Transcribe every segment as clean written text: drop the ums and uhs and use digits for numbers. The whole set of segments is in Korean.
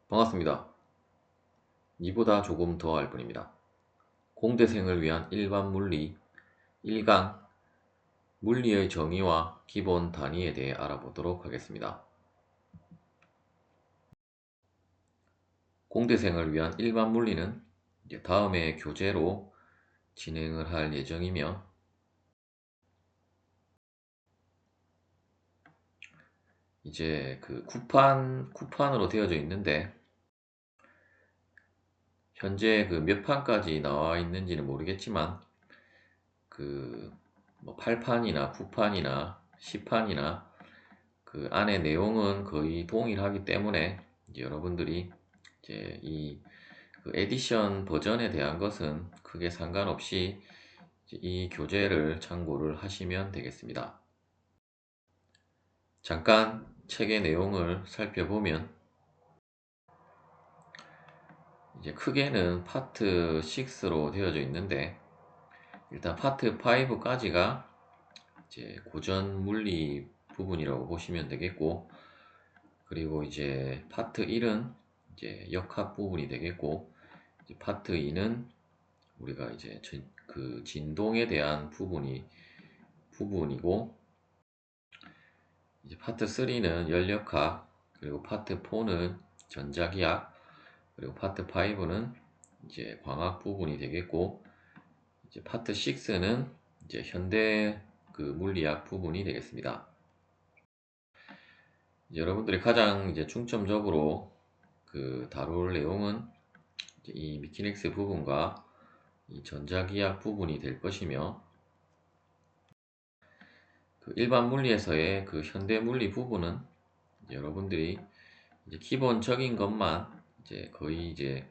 반갑습니다. 이보다 조금 더 알 뿐입니다. 공대생을 위한 일반 물리 1강 물리의 정의와 기본 단위에 대해 알아보도록 하겠습니다. 공대생을 위한 일반 물리는 다음의 교재로 진행을 할 예정이며 이제 그 쿠판으로 되어져 있는데 현재 그 몇 판까지 나와 있는지는 모르겠지만 뭐 8판이나 9판이나 10판이나 그 안에 내용은 거의 동일하기 때문에 이제 여러분들이 이제 그 에디션 버전에 대한 것은 크게 상관없이 이 교재를 참고를 하시면 되겠습니다. 잠깐 책의 내용을 살펴보면 이제 크게는 파트 6로 되어져 있는데 일단 파트 5까지가 이제 고전 물리 부분이라고 보시면 되겠고, 그리고 이제 파트 1은 이제 역학 부분이 되겠고, 이제 파트 2는 우리가 이제 그 진동에 대한 부분이고, 이제 파트 3는 열역학, 그리고 파트 4는 전자기학, 그리고 파트 5는 이제 광학 부분이 되겠고, 이제 파트 6는 이제 현대 그 물리학 부분이 되겠습니다. 여러분들이 가장 이제 중점적으로 그 다룰 내용은 이 미키닉스 부분과 이 전자기학 부분이 될 것이며, 그 일반 물리에서의 그 현대 물리 부분은 여러분들이 이제 기본적인 것만 이제 거의 이제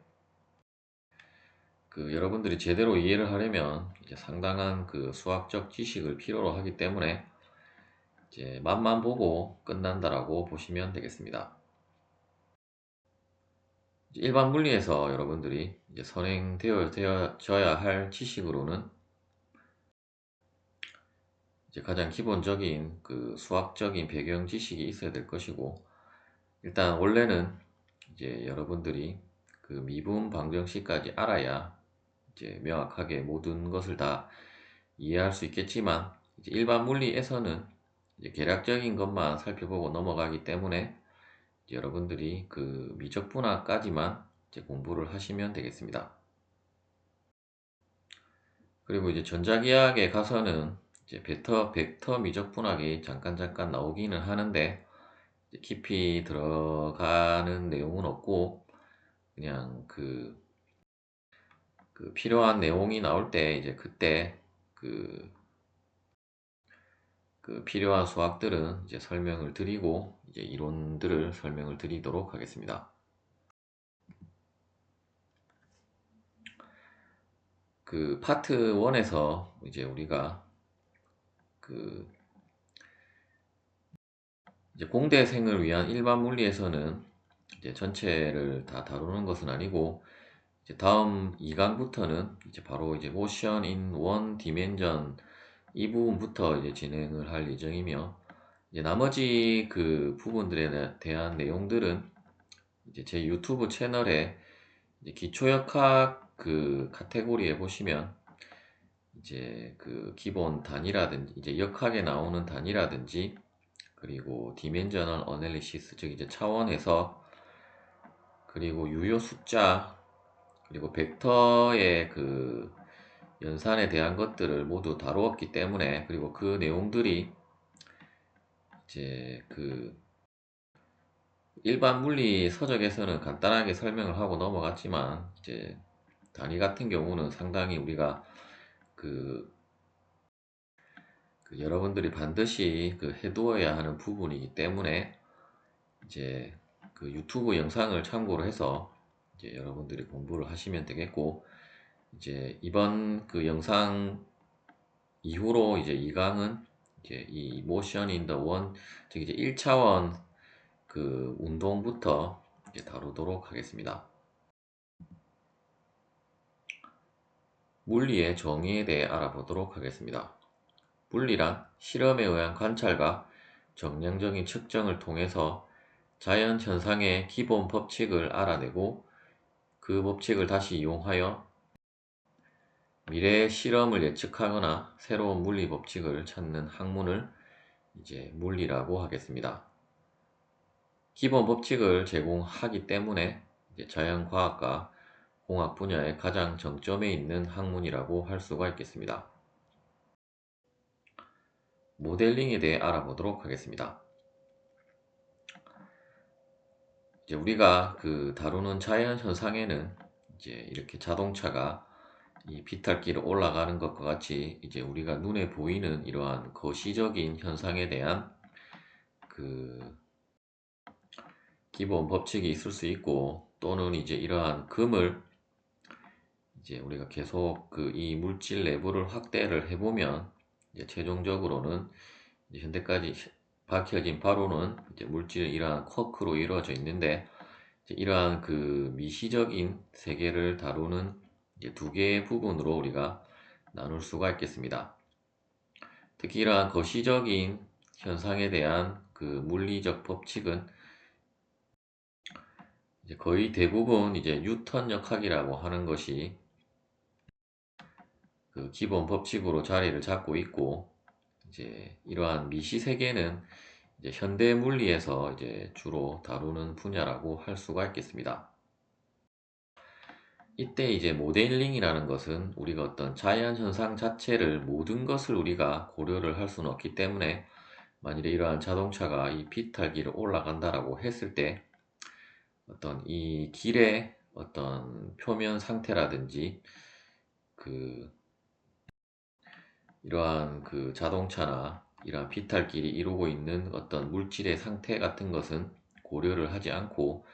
그 여러분들이 제대로 이해를 하려면 이제 상당한 그 수학적 지식을 필요로 하기 때문에 이제 맛만 보고 끝난다라고 보시면 되겠습니다. 일반 물리에서 여러분들이 이제 선행되어져야 할 지식으로는 이제 가장 기본적인 그 수학적인 배경 지식이 있어야 될 것이고, 일단 원래는 이제 여러분들이 그 미분 방정식까지 알아야 이제 명확하게 모든 것을 다 이해할 수 있겠지만, 이제 일반 물리에서는 이제 계략적인 것만 살펴보고 넘어가기 때문에 여러분들이 그 미적분학까지만 이제 공부를 하시면 되겠습니다. 그리고 이제 전자기학에 가서는 이제 벡터 미적분학이 잠깐 나오기는 하는데 깊이 들어가는 내용은 없고, 그냥 그 필요한 내용이 나올 때 이제 그때 그, 그 필요한 수학들은 이제 설명을 드리고 이제 이론들을 설명을 드리도록 하겠습니다. 그 파트 1에서 이제 우리가 그 이제 공대생을 위한 일반 물리에서는 이제 전체를 다 다루는 것은 아니고, 이제 다음 2강부터는 이제 바로 이제 모션 인 원 디멘전 이 부분부터 이제 진행을 할 예정이며, 이제 나머지 그 부분들에 대한 내용들은 이제 제 유튜브 채널에 이제 기초역학 그 카테고리에 보시면 이제 그 기본 단위라든지 이제 역학에 나오는 단위라든지, 그리고 디멘저널 어널리시스 즉 이제 차원에서, 그리고 유효 숫자, 그리고 벡터의 그 연산에 대한 것들을 모두 다루었기 때문에, 그리고 그 내용들이 이제 그 일반 물리 서적에서는 간단하게 설명을 하고 넘어갔지만 이제 단위 같은 경우는 상당히 우리가 그, 그 여러분들이 반드시 그 해두어야 하는 부분이기 때문에 이제 그 유튜브 영상을 참고로 해서 이제 여러분들이 공부를 하시면 되겠고, 이제 이번 그 영상 이후로 이제 2강은 이제 이 모션 인 더 원, 즉 이제 1차원 그 운동부터 이제 다루도록 하겠습니다. 물리의 정의에 대해 알아보도록 하겠습니다. 물리란 실험에 의한 관찰과 정량적인 측정을 통해서 자연 현상의 기본 법칙을 알아내고 그 법칙을 다시 이용하여 미래의 실험을 예측하거나 새로운 물리 법칙을 찾는 학문을 이제 물리라고 하겠습니다. 기본 법칙을 제공하기 때문에 이제 자연과학과 공학 분야의 가장 정점에 있는 학문이라고 할 수가 있겠습니다. 모델링에 대해 알아보도록 하겠습니다. 이제 우리가 다루는 자연 현상에는 이제 이렇게 자동차가 이 비탈길을 올라가는 것과 같이 이제 우리가 눈에 보이는 이러한 거시적인 현상에 대한 그 기본 법칙이 있을 수 있고, 또는 이제 이러한 금을 이제 우리가 계속 이 물질 내부를 확대를 해보면 이제 최종적으로는 이제 현대까지 밝혀진 바로는 이제 물질은 이러한 쿼크로 이루어져 있는데, 이제 이러한 미시적인 세계를 다루는 이제 두 개의 부분으로 우리가 나눌 수가 있겠습니다. 특히 이러한 거시적인 현상에 대한 물리적 법칙은 이제 거의 대부분 이제 뉴턴 역학이라고 하는 것이 기본 법칙으로 자리를 잡고 있고, 이제 이러한 미시 세계는 이제 현대 물리에서 이제 주로 다루는 분야라고 할 수가 있겠습니다. 이때 이제 모델링이라는 것은 우리가 어떤 자연 현상 자체를 모든 것을 우리가 고려를 할 수는 없기 때문에, 만일에 이러한 자동차가 이 비탈길을 올라간다라고 했을 때 어떤 이 길의 어떤 표면 상태라든지 이러한 자동차나 이러한 비탈길이 이루고 있는 어떤 물질의 상태 같은 것은 고려를 하지 않고,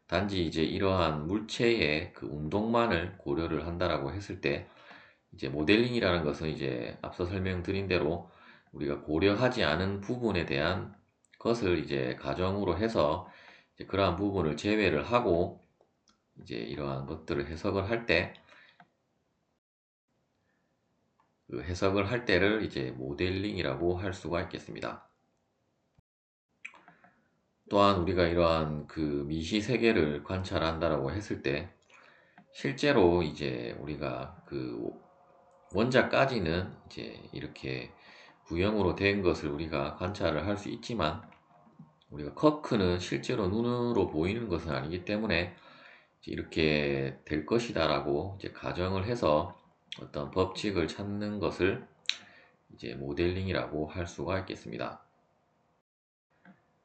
단지 이제 이러한 물체의 운동만을 고려를 한다라고 했을 때, 이제 모델링이라는 것은 이제 앞서 설명드린 대로 우리가 고려하지 않은 부분에 대한 것을 이제 가정으로 해서 이제 그러한 부분을 제외를 하고 이제 이러한 것들을 해석을 할 때, 해석을 할 때를 이제 모델링이라고 할 수가 있겠습니다. 또한 우리가 이러한 미시 세계를 관찰한다라고 했을 때, 실제로 이제 우리가 원자까지는 이제 이렇게 구형으로 된 것을 우리가 관찰을 할 수 있지만, 우리가 쿼크는 실제로 눈으로 보이는 것은 아니기 때문에 이제 이렇게 될 것이다 라고 이제 가정을 해서 어떤 법칙을 찾는 것을 이제 모델링이라고 할 수가 있겠습니다.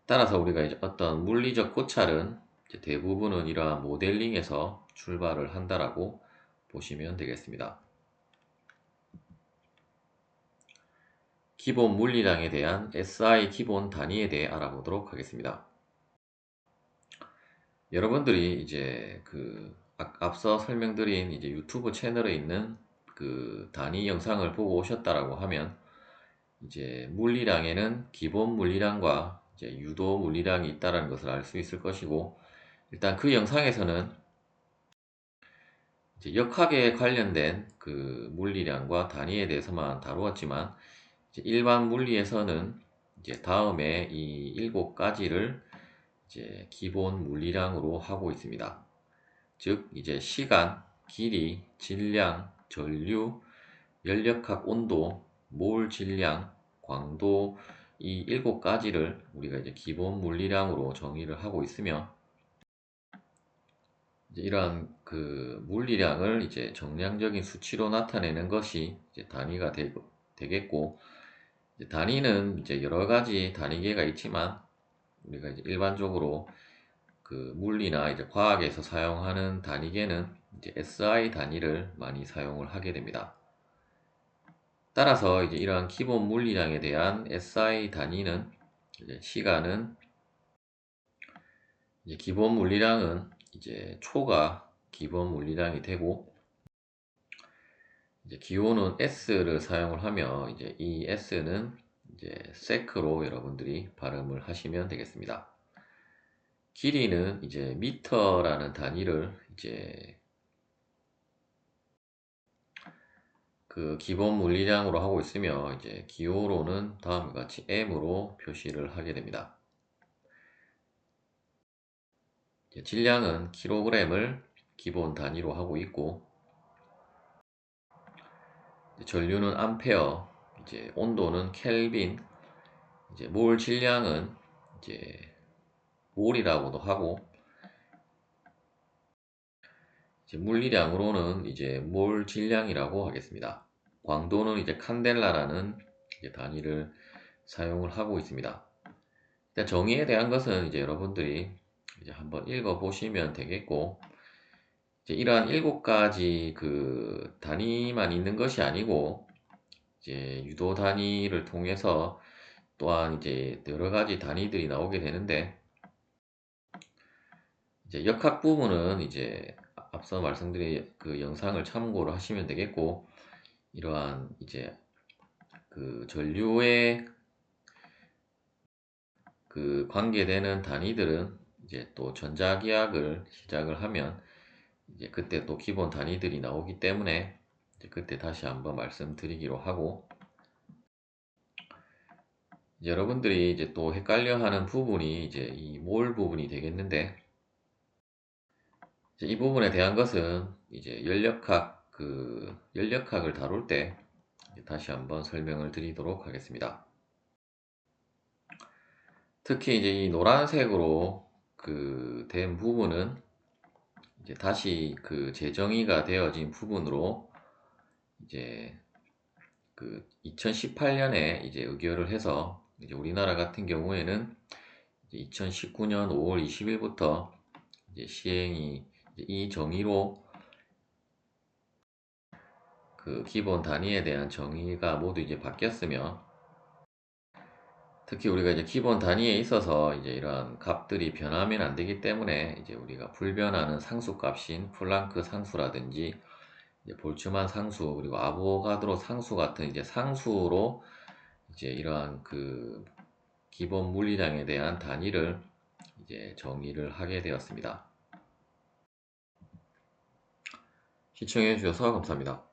따라서 우리가 이제 어떤 물리적 고찰은 이제 대부분은 이러한 모델링에서 출발을 한다라고 보시면 되겠습니다. 기본 물리량에 대한 SI 기본 단위에 대해 알아보도록 하겠습니다. 여러분들이 이제 앞서 설명드린 이제 유튜브 채널에 있는 단위 영상을 보고 오셨다라고 하면, 이제 물리량에는 기본 물리량과 이제 유도 물리량이 있다는 것을 알 수 있을 것이고, 일단 그 영상에서는 이제 역학에 관련된 물리량과 단위에 대해서만 다루었지만, 이제 일반 물리에서는 이제 다음에 이 7가지를 이제 기본 물리량으로 하고 있습니다. 즉 이제 시간, 길이, 질량, 전류, 연력학 온도, 몰 질량, 광도, 이 7가지를 우리가 이제 기본 물리량으로 정의를 하고 있으며, 이제 이러한 물리량을 이제 정량적인 수치로 나타내는 것이 이제 단위가 되겠고, 이제 단위는 이제 여러 가지 단위계가 있지만, 우리가 이제 일반적으로 물리나 이제 과학에서 사용하는 단위계는 이제 SI 단위를 많이 사용을 하게 됩니다. 따라서 이제 이러한 기본 물리량에 대한 SI 단위는 이제 시간은 이제 기본 물리량은 이제 초가 기본 물리량이 되고, 이제 기호는 S를 사용을 하며 이제 이 S는 이제 세크로 여러분들이 발음을 하시면 되겠습니다. 길이는 이제 미터라는 단위를 이제 기본 물리량으로 하고 있으며, 이제 기호로는 다음과 같이 M으로 표시를 하게 됩니다. 질량은 킬로그램을 기본 단위로 하고 있고, 전류는 암페어, 이제 온도는 켈빈, 이제 몰 질량은 이제 몰이라고도 하고, 이제 물리량으로는 이제 몰 질량이라고 하겠습니다. 광도는 이제 칸델라라는 이제 단위를 사용을 하고 있습니다. 일단 정의에 대한 것은 이제 여러분들이 이제 한번 읽어 보시면 되겠고, 이제 이러한 7가지 그 단위만 있는 것이 아니고, 이제 유도 단위를 통해서 또한 이제 여러 가지 단위들이 나오게 되는데, 이제 역학 부분은 이제 앞서 말씀드린 그 영상을 참고로 하시면 되겠고, 이러한 이제 그 전류에 그 관계되는 단위들은 이제 또 전자기학을 시작을 하면 이제 그때 또 기본 단위들이 나오기 때문에 이제 그때 다시 한번 말씀드리기로 하고, 이제 여러분들이 이제 또 헷갈려하는 부분이 이제 이 몰 부분이 되겠는데, 이제 이 부분에 대한 것은 이제 연력학을 다룰 때 다시 한번 설명을 드리도록 하겠습니다. 특히 이제 이 노란색으로 그 된 부분은 이제 다시 그 재정의가 되어진 부분으로 이제 그 2018년에 이제 의결을 해서 이제 우리나라 같은 경우에는 이제 2019년 5월 20일부터 이제 시행이 이제 이 정의로 그 기본 단위에 대한 정의가 모두 이제 바뀌었으며, 특히 우리가 이제 기본 단위에 있어서 이제 이러한 값들이 변하면 안 되기 때문에 이제 우리가 불변하는 상수 값인 플랑크 상수라든지 이제 볼츠만 상수 그리고 아보가드로 상수 같은 이제 상수로 이제 이러한 그 기본 물리량에 대한 단위를 이제 정의를 하게 되었습니다. 시청해 주셔서 감사합니다.